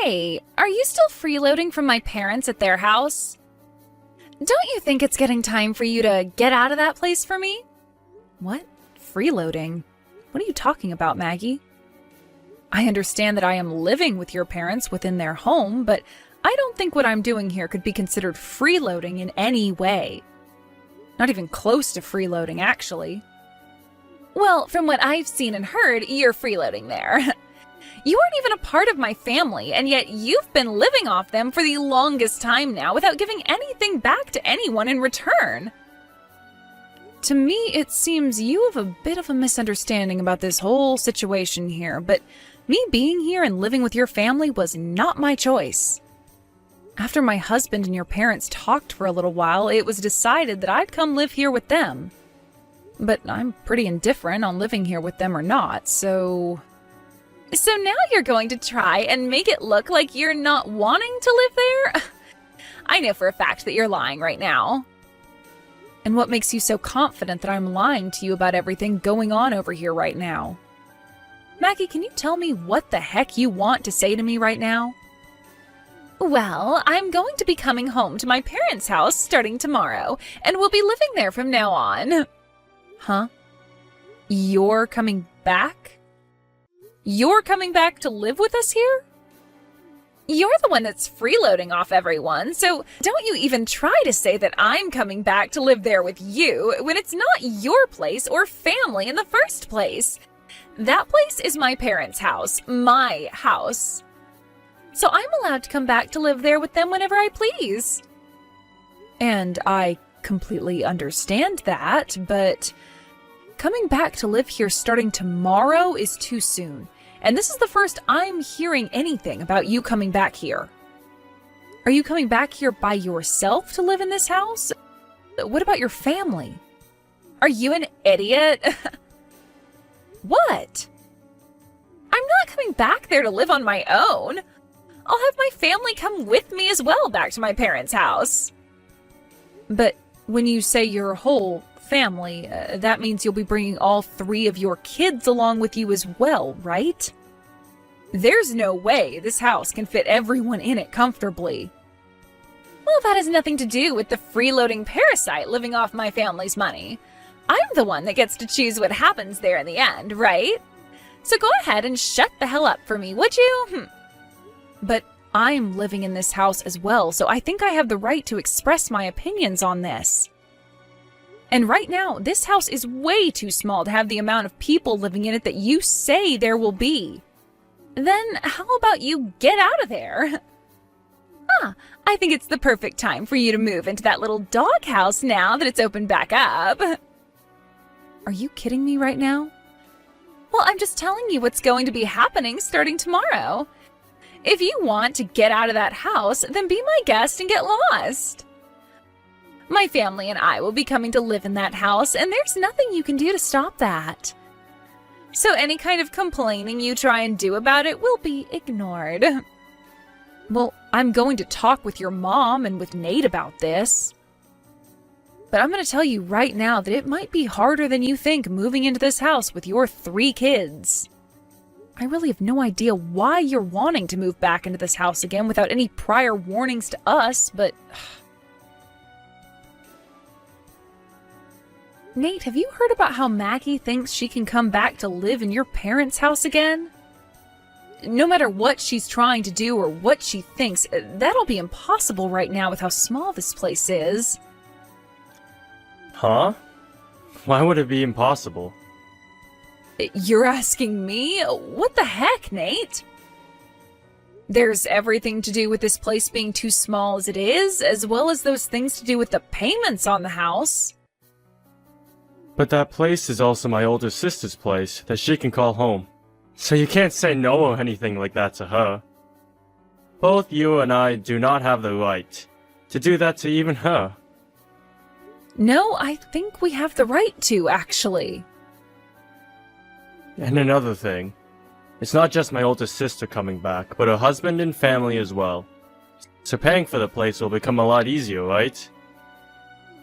Hey, are you still freeloading from my parents at their house? Don't you think it's getting time for you to get out of that place for me? What? Freeloading? What are you talking about, Maggie? I understand that I am living with your parents within their home, but I don't think what I'm doing here could be considered freeloading in any way. Not even close to freeloading, actually. Well, from what I've seen and heard, you're freeloading there. You aren't even a part of my family, and yet you've been living off them for the longest time now without giving anything back to anyone in return. To me, it seems you have a bit of a misunderstanding about this whole situation here, but me being here and living with your family was not my choice. After my husband and your parents talked for a little while, it was decided that I'd come live here with them. But I'm pretty indifferent on living here with them or not, so now you're going to try and make it look like you're not wanting to live there? I know for a fact that you're lying right now. And what makes you so confident that I'm lying to you about everything going on over here right now? Maggie, can you tell me what the heck you want to say to me right now? Well, I'm going to be coming home to my parents' house starting tomorrow, and we'll be living there from now on. Huh? You're coming back? You're coming back to live with us here? You're the one that's freeloading off everyone, so don't you even try to say that I'm coming back to live there with you when it's not your place or family in the first place. That place is my parents' house, my house. So I'm allowed to come back to live there with them whenever I please. And I completely understand that, but coming back to live here starting tomorrow is too soon. And this is the first I'm hearing anything about you coming back here. Are you coming back here by yourself to live in this house? What about your family? Are you an idiot? What? I'm not coming back there to live on my own. I'll have my family come with me as well back to my parents' house. But when you say your whole family, that means you'll be bringing all 3 of your kids along with you as well, right? There's no way this house can fit everyone in it comfortably. Well, that has nothing to do with the freeloading parasite living off my family's money. I'm the one that gets to choose what happens there in the end, right? So go ahead and shut the hell up for me, would you? But I'm living in this house as well, so I think I have the right to express my opinions on this. And right now, this house is way too small to have the amount of people living in it that you say there will be. Then how about you get out of there? I think it's the perfect time for you to move into that little doghouse now that it's opened back up. Are you kidding me right now? Well, I'm just telling you what's going to be happening starting tomorrow. If you want to get out of that house, then be my guest and get lost. My family and I will be coming to live in that house, and there's nothing you can do to stop that. So any kind of complaining you try and do about it will be ignored. Well, I'm going to talk with your mom and with Nate about this. But I'm going to tell you right now that it might be harder than you think moving into this house with your 3 kids. I really have no idea why you're wanting to move back into this house again without any prior warnings to us, but Nate, have you heard about how Maggie thinks she can come back to live in your parents' house again? No matter what she's trying to do or what she thinks, that'll be impossible right now with how small this place is. Huh? Why would it be impossible? You're asking me? What the heck, Nate? There's everything to do with this place being too small as it is, as well as those things to do with the payments on the house. But that place is also my older sister's place that she can call home. So you can't say no or anything like that to her. Both you and I do not have the right to do that to even her. No, I think we have the right to, actually. And another thing, it's not just my older sister coming back, but her husband and family as well. So paying for the place will become a lot easier, right?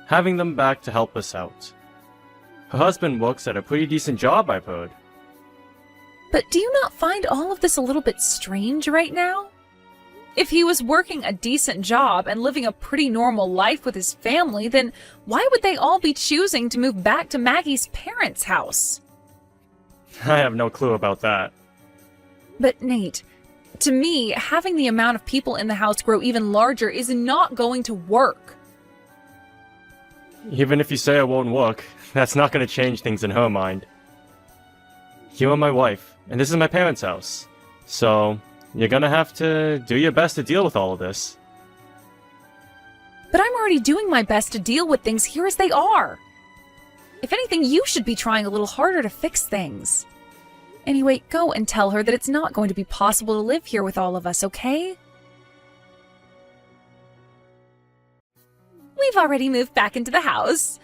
Having them back to help us out. Her husband works at a pretty decent job, I've heard. But do you not find all of this a little bit strange right now? If he was working a decent job and living a pretty normal life with his family, then why would they all be choosing to move back to Maggie's parents' house? I have no clue about that. But Nate, to me, having the amount of people in the house grow even larger is not going to work. Even if you say it won't work, that's not going to change things in her mind. You are my wife, and this is my parents' house. So, you're gonna have to do your best to deal with all of this. But I'm already doing my best to deal with things here as they are. If anything, you should be trying a little harder to fix things. Anyway, go and tell her that it's not going to be possible to live here with all of us, okay? We've already moved back into the house.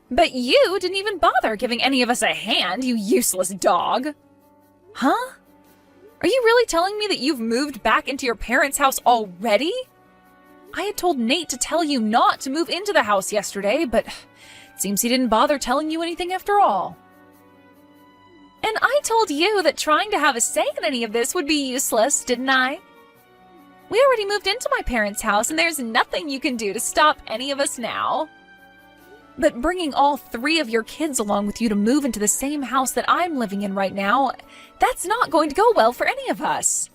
But you didn't even bother giving any of us a hand, you useless dog. Huh? Are you really telling me that you've moved back into your parents' house already? I had told Nate to tell you not to move into the house yesterday, but it seems he didn't bother telling you anything after all. And I told you that trying to have a say in any of this would be useless, didn't I? We already moved into my parents' house, and there's nothing you can do to stop any of us now. But bringing all 3 of your kids along with you to move into the same house that I'm living in right now, that's not going to go well for any of us.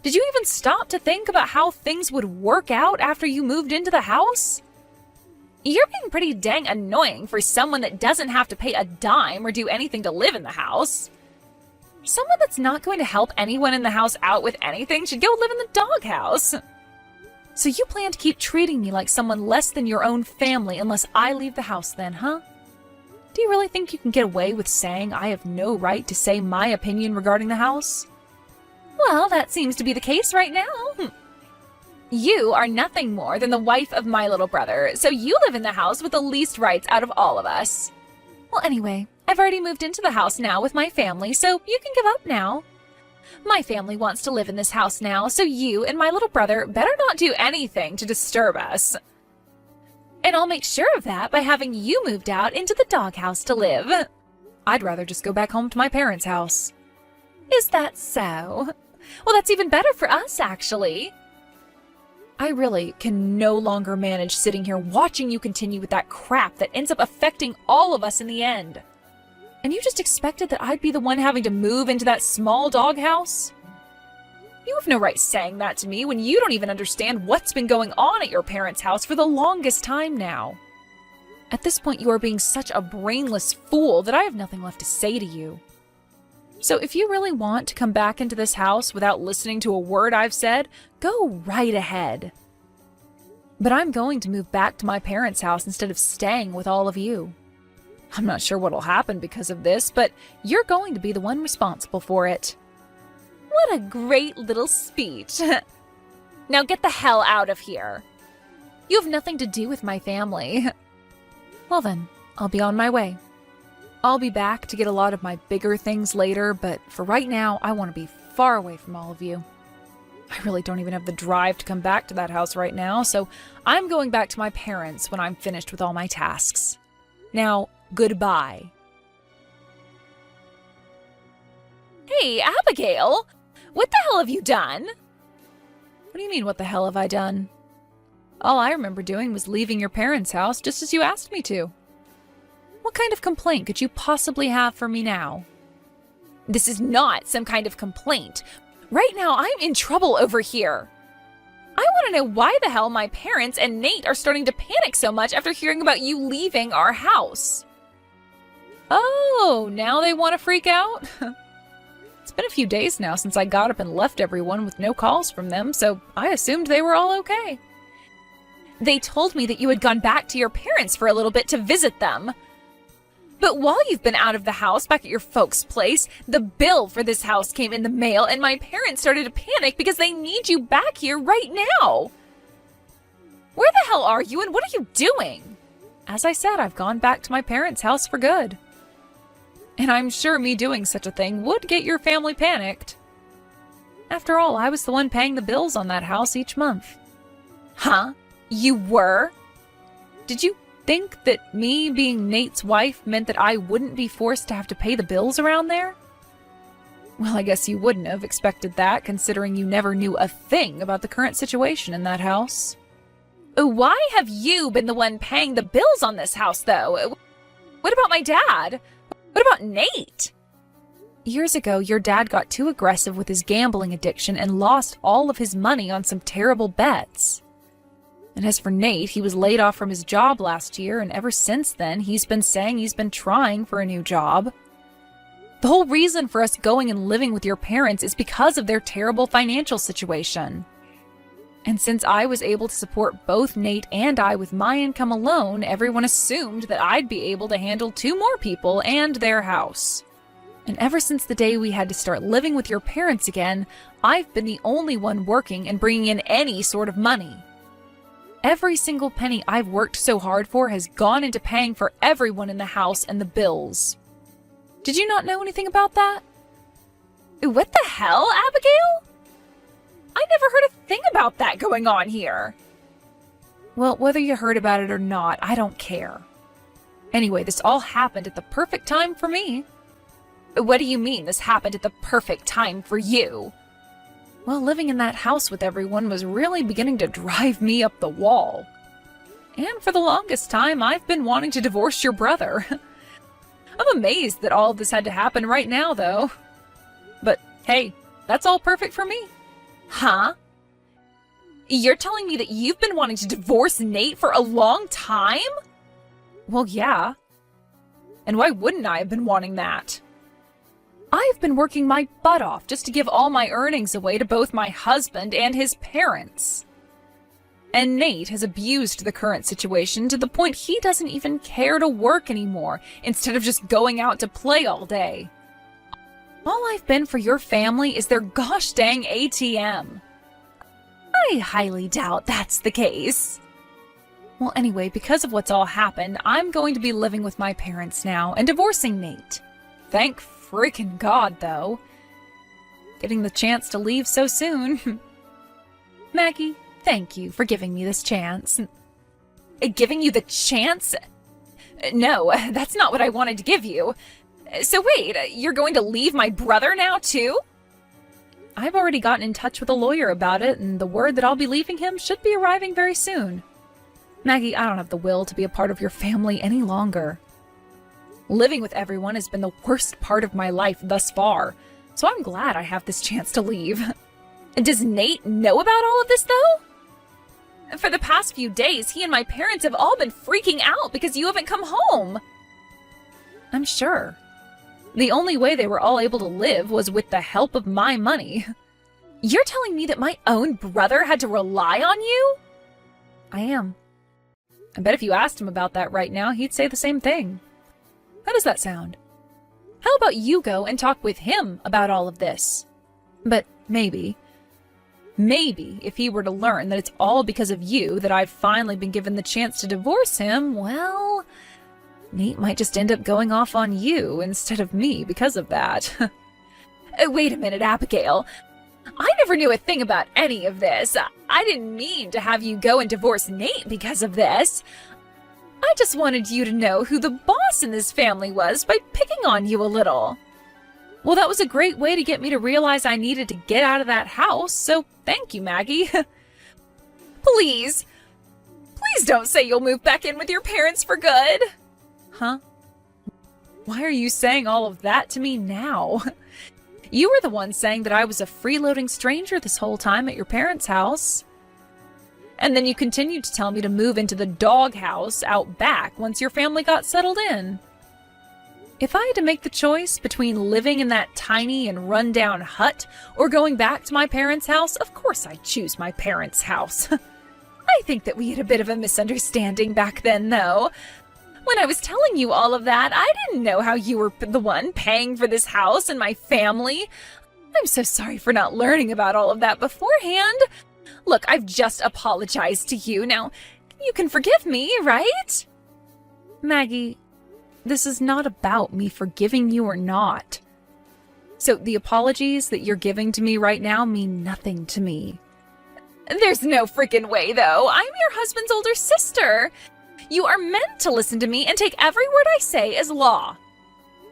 Did you even stop to think about how things would work out after you moved into the house? You're being pretty dang annoying for someone that doesn't have to pay a dime or do anything to live in the house. Someone that's not going to help anyone in the house out with anything should go live in the doghouse. So you plan to keep treating me like someone less than your own family unless I leave the house then, huh? Do you really think you can get away with saying I have no right to say my opinion regarding the house? Well, that seems to be the case right now. You are nothing more than the wife of my little brother, so you live in the house with the least rights out of all of us. Well, anyway, I've already moved into the house now with my family, so you can give up now. My family wants to live in this house now, so you and my little brother better not do anything to disturb us. And I'll make sure of that by having you moved out into the doghouse to live. I'd rather just go back home to my parents' house. Is that so? Well, that's even better for us, actually. I really can no longer manage sitting here watching you continue with that crap that ends up affecting all of us in the end. And you just expected that I'd be the one having to move into that small doghouse? You have no right saying that to me when you don't even understand what's been going on at your parents' house for the longest time now. At this point, you are being such a brainless fool that I have nothing left to say to you. So if you really want to come back into this house without listening to a word I've said, go right ahead. But I'm going to move back to my parents' house instead of staying with all of you. I'm not sure what'll happen because of this, but you're going to be the one responsible for it. What a great little speech. Now get the hell out of here. You have nothing to do with my family. Well then, I'll be on my way. I'll be back to get a lot of my bigger things later, but for right now, I want to be far away from all of you. I really don't even have the drive to come back to that house right now, so I'm going back to my parents when I'm finished with all my tasks. Now, goodbye. Hey, Abigail! What the hell have you done? What do you mean, what the hell have I done? All I remember doing was leaving your parents' house just as you asked me to. What kind of complaint could you possibly have for me now? This is not some kind of complaint. Right now, I'm in trouble over here. I want to know why the hell my parents and Nate are starting to panic so much after hearing about you leaving our house. Oh, now they want to freak out? It's been a few days now since I got up and left everyone with no calls from them, so I assumed they were all okay. They told me that you had gone back to your parents for a little bit to visit them. But while you've been out of the house back at your folks' place, the bill for this house came in the mail and my parents started to panic because they need you back here right now. Where the hell are you and what are you doing? As I said, I've gone back to my parents' house for good. And I'm sure me doing such a thing would get your family panicked. After all, I was the one paying the bills on that house each month. Huh? You were? Did you think that me being Nate's wife meant that I wouldn't be forced to have to pay the bills around there? Well, I guess you wouldn't have expected that, considering you never knew a thing about the current situation in that house. Why have you been the one paying the bills on this house, though? What about my dad? What about Nate? Years ago, your dad got too aggressive with his gambling addiction and lost all of his money on some terrible bets. And as for Nate, he was laid off from his job last year, and ever since then, he's been saying he's been trying for a new job. The whole reason for us going and living with your parents is because of their terrible financial situation. And since I was able to support both Nate and I with my income alone, everyone assumed that I'd be able to handle 2 more people and their house. And ever since the day we had to start living with your parents again, I've been the only one working and bringing in any sort of money. Every single penny I've worked so hard for has gone into paying for everyone in the house and the bills. Did you not know anything about that? What the hell, Abigail? I never heard a thing about that going on here. Well, whether you heard about it or not, I don't care. Anyway, this all happened at the perfect time for me. What do you mean this happened at the perfect time for you? Well, living in that house with everyone was really beginning to drive me up the wall. And for the longest time, I've been wanting to divorce your brother. I'm amazed that all of this had to happen right now, though. But hey, that's all perfect for me. Huh? You're telling me that you've been wanting to divorce Nate for a long time? Well, yeah. And why wouldn't I have been wanting that? I've been working my butt off just to give all my earnings away to both my husband and his parents. And Nate has abused the current situation to the point he doesn't even care to work anymore, instead of just going out to play all day. All I've been for your family is their gosh dang ATM. I highly doubt that's the case. Well, anyway, because of what's all happened, I'm going to be living with my parents now and divorcing Nate. Thank freaking God, though. Getting the chance to leave so soon. Maggie, thank you for giving me this chance. Giving you the chance? No, that's not what I wanted to give you. So wait, you're going to leave my brother now, too? I've already gotten in touch with a lawyer about it, and the word that I'll be leaving him should be arriving very soon. Maggie, I don't have the will to be a part of your family any longer. Living with everyone has been the worst part of my life thus far, so I'm glad I have this chance to leave. Does Nate know about all of this, though? For the past few days, he and my parents have all been freaking out because you haven't come home. I'm sure. The only way they were all able to live was with the help of my money. You're telling me that my own brother had to rely on you? I am. I bet if you asked him about that right now, he'd say the same thing. How does that sound? How about you go and talk with him about all of this? But maybe if he were to learn that it's all because of you that I've finally been given the chance to divorce him, well, Nate might just end up going off on you instead of me because of that. Wait a minute, Abigail. I never knew a thing about any of this. I didn't mean to have you go and divorce Nate because of this. I just wanted you to know who the boss in this family was by picking on you a little. Well, that was a great way to get me to realize I needed to get out of that house, so thank you, Maggie. Please don't say you'll move back in with your parents for good. Huh? Why are you saying all of that to me now? You were the one saying that I was a freeloading stranger this whole time at your parents' house. And then you continued to tell me to move into the doghouse out back once your family got settled in. If I had to make the choice between living in that tiny and run-down hut or going back to my parents' house, of course I'd choose my parents' house. I think that we had a bit of a misunderstanding back then, though. When I was telling you all of that, I didn't know how you were the one paying for this house and my family. I'm so sorry for not learning about all of that beforehand. Look, I've just apologized to you. Now, you can forgive me, right? Maggie, this is not about me forgiving you or not. So the apologies that you're giving to me right now mean nothing to me. There's no freaking way, though. I'm your husband's older sister. You are meant to listen to me and take every word I say as law.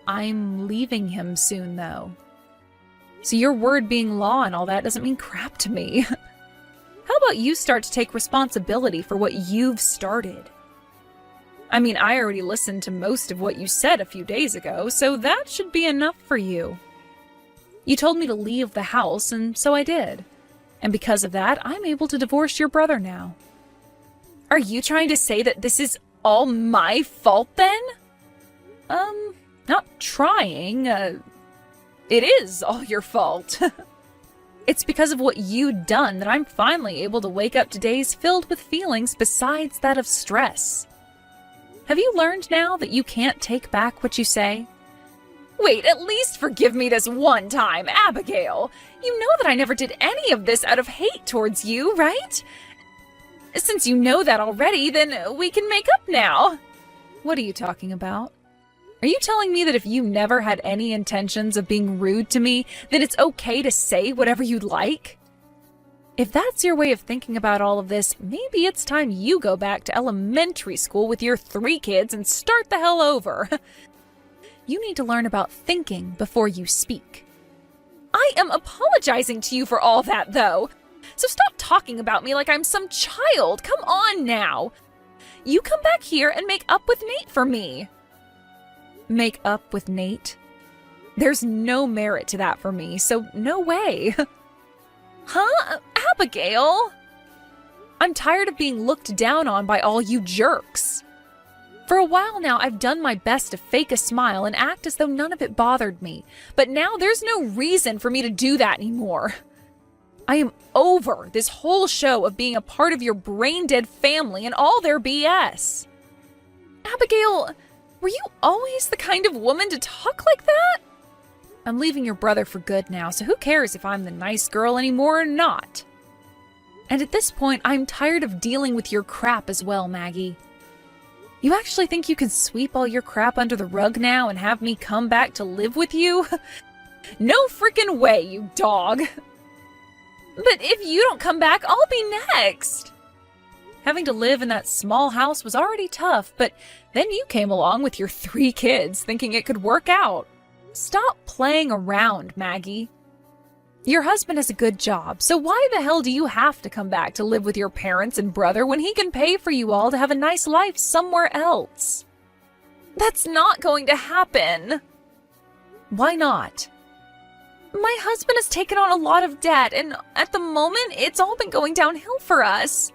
I'm leaving him soon, though. So your word being law and all that doesn't mean crap to me. How about you start to take responsibility for what you've started? I mean, I already listened to most of what you said a few days ago, so that should be enough for you. You told me to leave the house, and so I did. And because of that, I'm able to divorce your brother now. Are you trying to say that this is all my fault then? Not trying. It is all your fault. It's because of what you'd done that I'm finally able to wake up to days filled with feelings besides that of stress. Have you learned now that you can't take back what you say? Wait, at least forgive me this one time, Abigail. You know that I never did any of this out of hate towards you, right? Since you know that already, then we can make up now. What are you talking about? Are you telling me that if you never had any intentions of being rude to me, then it's okay to say whatever you'd like? If that's your way of thinking about all of this, maybe it's time you go back to elementary school with your 3 kids and start the hell over. You need to learn about thinking before you speak. I am apologizing to you for all that, though. So stop talking about me like I'm some child. Come on now. You come back here and make up with Nate for me. Make up with Nate? There's no merit to that for me, so no way. Huh? Abigail? I'm tired of being looked down on by all you jerks. For a while now, I've done my best to fake a smile and act as though none of it bothered me. But now there's no reason for me to do that anymore. I am over this whole show of being a part of your brain-dead family and all their BS. Abigail, were you always the kind of woman to talk like that? I'm leaving your brother for good now, so who cares if I'm the nice girl anymore or not? And at this point, I'm tired of dealing with your crap as well, Maggie. You actually think you can sweep all your crap under the rug now and have me come back to live with you? No freaking way, you dog! But if you don't come back, I'll be next! Having to live in that small house was already tough, but then you came along with your 3 kids thinking it could work out. Stop playing around, Maggie. Your husband has a good job, so why the hell do you have to come back to live with your parents and brother when he can pay for you all to have a nice life somewhere else? That's not going to happen. Why not? My husband has taken on a lot of debt, and at the moment, it's all been going downhill for us.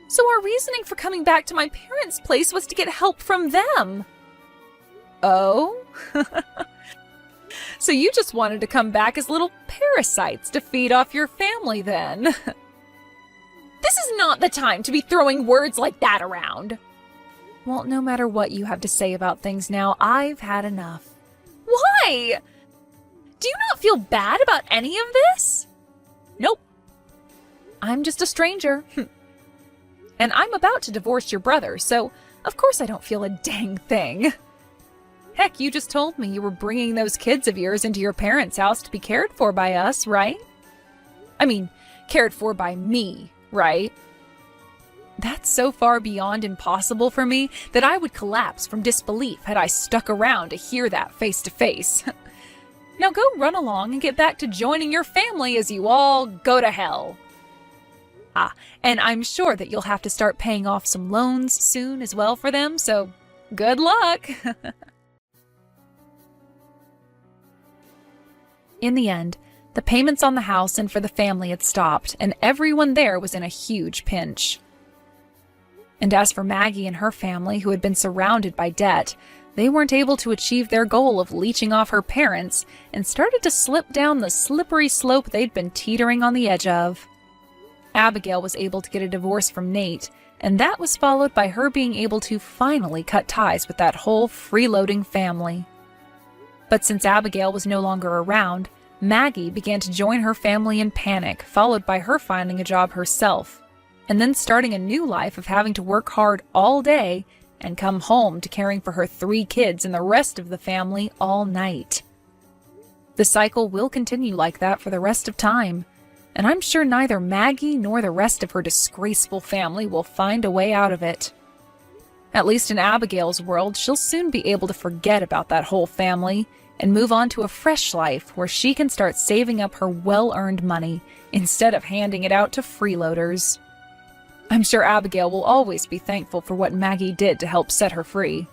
So our reasoning for coming back to my parents' place was to get help from them. Oh? So you just wanted to come back as little parasites to feed off your family then? This is not the time to be throwing words like that around. Well, no matter what you have to say about things now, I've had enough. Why? Do you not feel bad about any of this? Nope. I'm just a stranger. And I'm about to divorce your brother, so of course I don't feel a dang thing. Heck, you just told me you were bringing those kids of yours into your parents' house to be cared for by us, right? I mean, cared for by me, right? That's so far beyond impossible for me that I would collapse from disbelief had I stuck around to hear that face to face. Now go run along and get back to joining your family as you all go to hell. Ah, and I'm sure that you'll have to start paying off some loans soon as well for them, so good luck! In the end, the payments on the house and for the family had stopped, and everyone there was in a huge pinch. And as for Maggie and her family, who had been surrounded by debt, they weren't able to achieve their goal of leeching off her parents and started to slip down the slippery slope they'd been teetering on the edge of. Abigail was able to get a divorce from Nate, and that was followed by her being able to finally cut ties with that whole freeloading family. But since Abigail was no longer around, Maggie began to join her family in panic, followed by her finding a job herself, and then starting a new life of having to work hard all day and come home to caring for her 3 kids and the rest of the family all night. The cycle will continue like that for the rest of time, and I'm sure neither Maggie nor the rest of her disgraceful family will find a way out of it. At least in Abigail's world, she'll soon be able to forget about that whole family and move on to a fresh life where she can start saving up her well-earned money instead of handing it out to freeloaders. I'm sure Abigail will always be thankful for what Maggie did to help set her free.